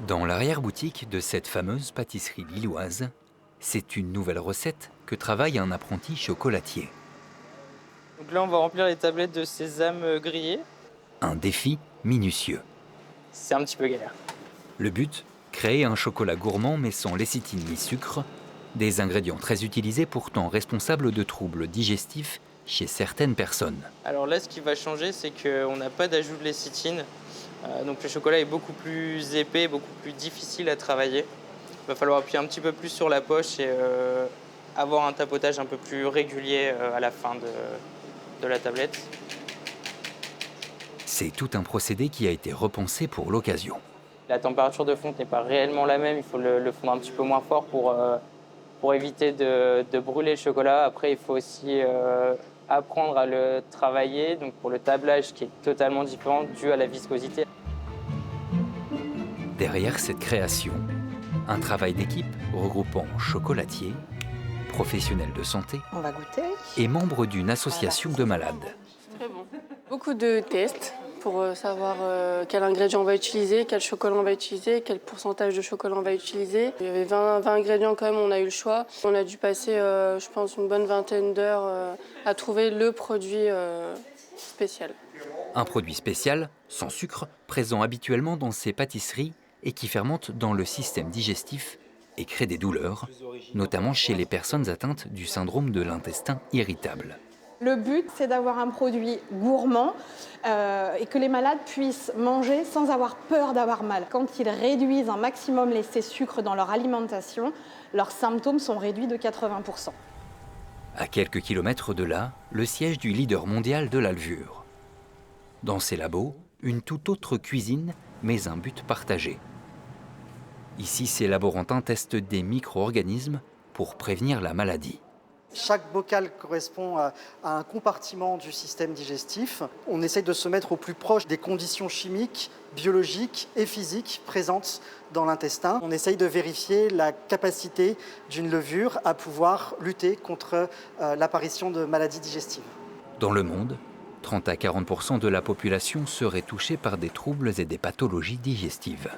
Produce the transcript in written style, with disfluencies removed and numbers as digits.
Dans l'arrière-boutique de cette fameuse pâtisserie lilloise, c'est une nouvelle recette que travaille un apprenti chocolatier. Donc là, on va remplir les tablettes de sésame grillé. Un défi minutieux. C'est un petit peu galère. Le but, créer un chocolat gourmand mais sans lécithine ni sucre, des ingrédients très utilisés pourtant responsables de troubles digestifs chez certaines personnes. Alors là, ce qui va changer, c'est qu'on n'a pas d'ajout de lécithine. Donc le chocolat est beaucoup plus épais, beaucoup plus difficile à travailler. Il va falloir appuyer un petit peu plus sur la poche et avoir un tapotage un peu plus régulier à la fin de la tablette. C'est tout un procédé qui a été repensé pour l'occasion. La température de fonte n'est pas réellement la même, il faut le fondre un petit peu moins fort pour éviter de brûler le chocolat. Après, il faut aussi apprendre à le travailler, donc pour le tablage qui est totalement différent dû à la viscosité. Derrière cette création, un travail d'équipe regroupant chocolatiers, professionnels de santé On va goûter. et membres d'une association de malades. Très bon. Beaucoup de tests pour savoir quel ingrédient on va utiliser, quel chocolat on va utiliser, quel pourcentage de chocolat on va utiliser. Il y avait 20 ingrédients quand même, on a eu le choix. On a dû passer, je pense, une bonne vingtaine d'heures à trouver le produit spécial. Un produit spécial, sans sucre, présent habituellement dans ces pâtisseries et qui fermente dans le système digestif et crée des douleurs, notamment chez les personnes atteintes du syndrome de l'intestin irritable. Le but, c'est d'avoir un produit gourmand et que les malades puissent manger sans avoir peur d'avoir mal. Quand ils réduisent un maximum ces sucres dans leur alimentation, leurs symptômes sont réduits de 80%. À quelques kilomètres de là, le siège du leader mondial de la levure. Dans ces labos, une toute autre cuisine, mais un but partagé. Ici, ces laborantins testent des micro-organismes pour prévenir la maladie. Chaque bocal correspond à un compartiment du système digestif. On essaye de se mettre au plus proche des conditions chimiques, biologiques et physiques présentes dans l'intestin. On essaye de vérifier la capacité d'une levure à pouvoir lutter contre l'apparition de maladies digestives. Dans le monde, 30 à 40% de la population serait touchée par des troubles et des pathologies digestives.